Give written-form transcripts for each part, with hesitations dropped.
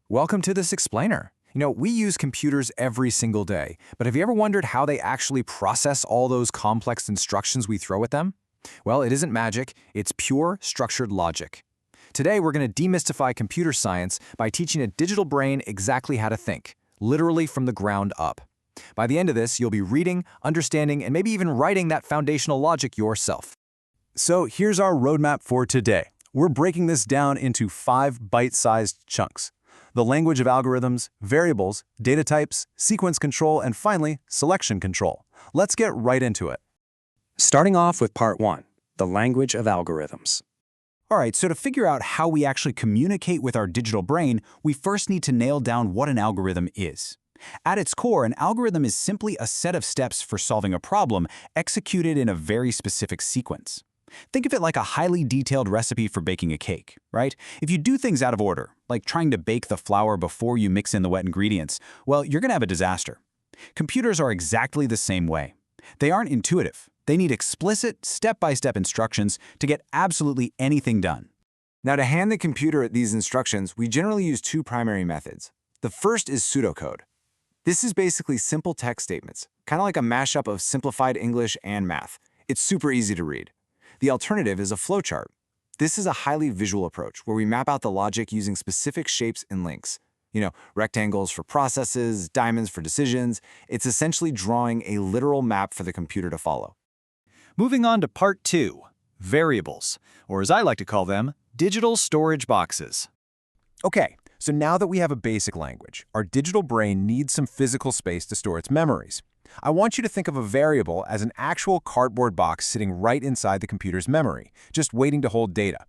Welcome to this explainer. We use computers every single day, but have you ever wondered how they actually process all those complex instructions we throw at them? Well, it isn't magic, it's pure structured logic. Today, we're going to demystify computer science by teaching a digital brain exactly how to think, literally from the ground up. By the end of this, you'll be reading, understanding, and maybe even writing that foundational logic yourself. So here's our roadmap for today. We're breaking this down into 5 bite-sized chunks: the language of algorithms, variables, data types, sequence control, and finally, selection control. Let's get right into it. Starting off with part 1, the language of algorithms. All right, so to figure out how we actually communicate with our digital brain, we first need to nail down what an algorithm is. At its core, an algorithm is simply a set of steps for solving a problem executed in a very specific sequence. Think of it like a highly detailed recipe for baking a cake, right? If you do things out of order, like trying to bake the flour before you mix in the wet ingredients, well, you're going to have a disaster. Computers are exactly the same way. They aren't intuitive. They need explicit, step-by-step instructions to get absolutely anything done. Now, to hand the computer these instructions, we generally use 2 primary methods. The first is pseudocode. This is basically simple text statements, kind of like a mashup of simplified English and math. It's super easy to read. The alternative is a flowchart. This is a highly visual approach where we map out the logic using specific shapes and links. Rectangles for processes, diamonds for decisions. It's essentially drawing a literal map for the computer to follow. Moving on to part 2, variables, or as I like to call them, digital storage boxes. Okay, so now that we have a basic language, our digital brain needs some physical space to store its memories. I want you to think of a variable as an actual cardboard box sitting right inside the computer's memory, just waiting to hold data.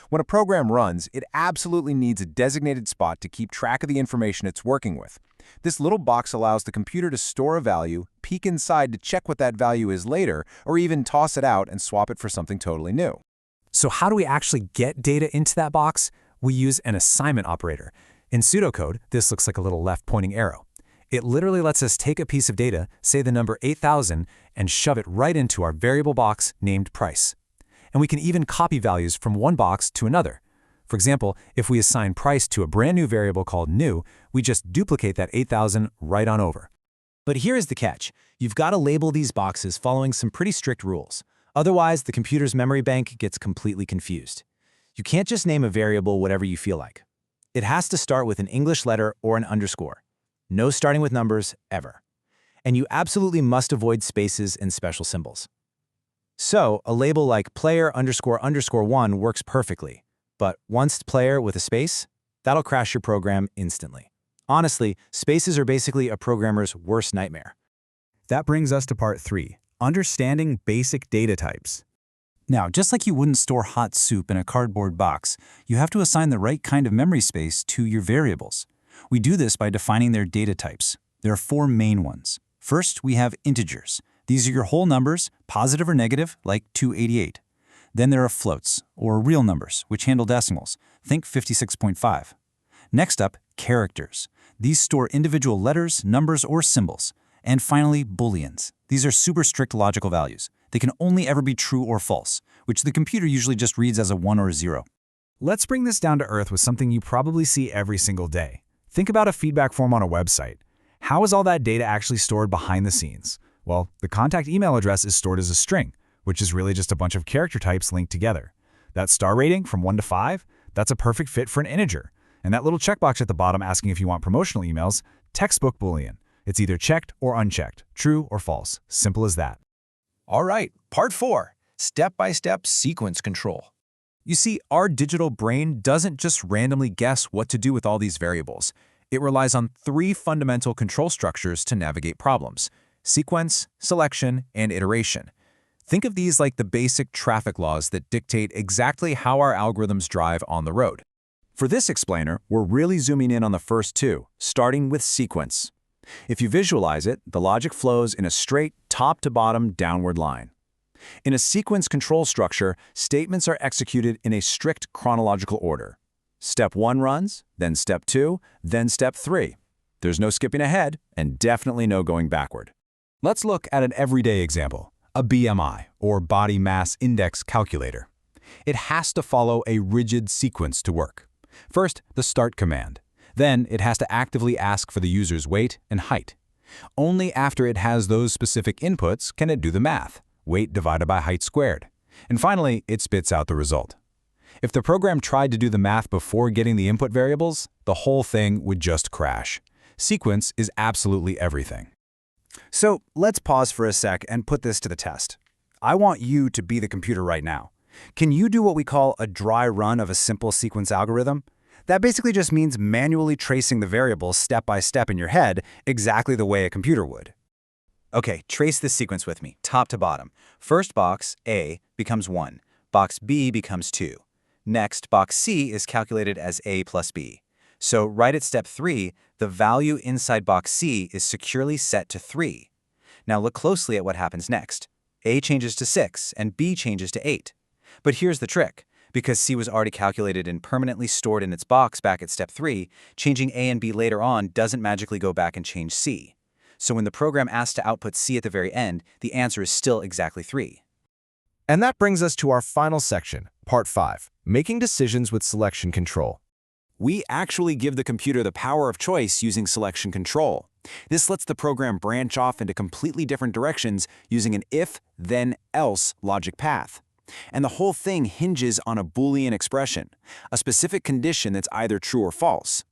When a program runs, it absolutely needs a designated spot to keep track of the information it's working with. This little box allows the computer to store a value, peek inside to check what that value is later, or even toss it out and swap it for something totally new. So how do we actually get data into that box? We use an assignment operator. In pseudocode, this looks like a little left-pointing arrow. It literally lets us take a piece of data, say the number 8,000, and shove it right into our variable box named price. And we can even copy values from one box to another. For example, if we assign price to a brand new variable called new, we just duplicate that 8,000 right on over. But here's the catch. You've got to label these boxes following some pretty strict rules. Otherwise, the computer's memory bank gets completely confused. You can't just name a variable whatever you feel like. It has to start with an English letter or an underscore. No starting with numbers, ever. And you absolutely must avoid spaces and special symbols. So, a label like player__1 works perfectly. But once player with a space, that'll crash your program instantly. Honestly, spaces are basically a programmer's worst nightmare. That brings us to part 3, understanding basic data types. Now, just like you wouldn't store hot soup in a cardboard box, you have to assign the right kind of memory space to your variables. We do this by defining their data types. There are 4 main ones. First, we have integers. These are your whole numbers, positive or negative, like 288. Then there are floats, or real numbers, which handle decimals. Think 56.5. Next up, characters. These store individual letters, numbers, or symbols. And finally, booleans. These are super strict logical values. They can only ever be true or false, which the computer usually just reads as a 1 or a 0. Let's bring this down to earth with something you probably see every single day. Think about a feedback form on a website. How is all that data actually stored behind the scenes? Well, the contact email address is stored as a string, which is really just a bunch of character types linked together. That star rating from 1 to 5, that's a perfect fit for an integer. And that little checkbox at the bottom asking if you want promotional emails, textbook Boolean. It's either checked or unchecked, true or false. Simple as that. All right, part 4, step-by-step sequence control. You see, our digital brain doesn't just randomly guess what to do with all these variables. It relies on 3 fundamental control structures to navigate problems: sequence, selection, and iteration. Think of these like the basic traffic laws that dictate exactly how our algorithms drive on the road. For this explainer, we're really zooming in on the first 2, starting with sequence. If you visualize it, the logic flows in a straight, top-to-bottom downward line. In a sequence control structure, statements are executed in a strict chronological order. Step 1 runs, then Step 2, then Step 3. There's no skipping ahead, and definitely no going backward. Let's look at an everyday example, a BMI, or Body Mass Index calculator. It has to follow a rigid sequence to work. First, the start command. Then it has to actively ask for the user's weight and height. Only after it has those specific inputs can it do the math, weight divided by height squared. And finally, it spits out the result. If the program tried to do the math before getting the input variables, the whole thing would just crash. Sequence is absolutely everything. So let's pause for a sec and put this to the test. I want you to be the computer right now. Can you do what we call a dry run of a simple sequence algorithm? That basically just means manually tracing the variables step by step in your head exactly the way a computer would. Okay, trace this sequence with me, top to bottom. First box, A, becomes 1. Box B becomes 2. Next, box C is calculated as A plus B. So right at step 3, the value inside box C is securely set to 3. Now look closely at what happens next. A changes to 6 and B changes to 8. But here's the trick. Because C was already calculated and permanently stored in its box back at step 3, changing A and B later on doesn't magically go back and change C. So when the program asks to output C at the very end, the answer is still exactly 3. And that brings us to our final section, Part 5, Making Decisions with Selection Control. We actually give the computer the power of choice using selection control. This lets the program branch off into completely different directions using an if, then, else logic path. And the whole thing hinges on a Boolean expression, a specific condition that's either true or false.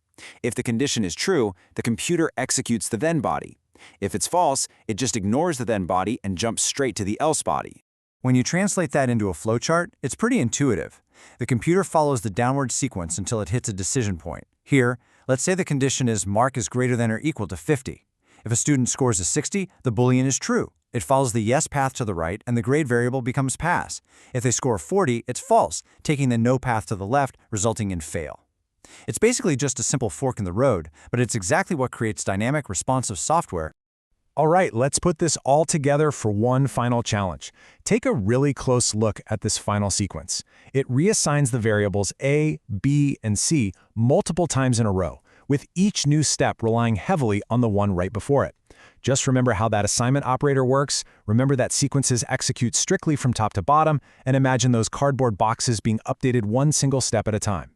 If the condition is true, the computer executes the then body. If it's false, it just ignores the then body and jumps straight to the else body. When you translate that into a flowchart, it's pretty intuitive. The computer follows the downward sequence until it hits a decision point. Here, let's say the condition is mark is greater than or equal to 50. If a student scores a 60, the Boolean is true. It follows the yes path to the right, and the grade variable becomes pass. If they score 40, it's false, taking the no path to the left, resulting in fail. It's basically just a simple fork in the road, but it's exactly what creates dynamic, responsive software. All right, let's put this all together for one final challenge. Take a really close look at this final sequence. It reassigns the variables A, B, and C multiple times in a row, with each new step relying heavily on the one right before it. Just remember how that assignment operator works, remember that sequences execute strictly from top to bottom, and imagine those cardboard boxes being updated one single step at a time.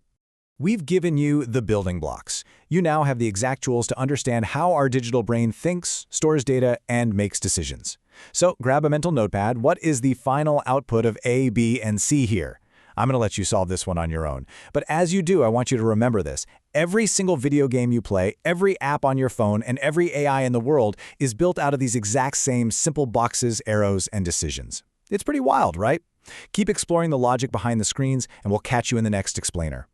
We've given you the building blocks. You now have the exact tools to understand how our digital brain thinks, stores data, and makes decisions. So grab a mental notepad. What is the final output of A, B, and C here? I'm going to let you solve this one on your own. But as you do, I want you to remember this. Every single video game you play, every app on your phone, and every AI in the world is built out of these exact same simple boxes, arrows, and decisions. It's pretty wild, right? Keep exploring the logic behind the screens, and we'll catch you in the next explainer.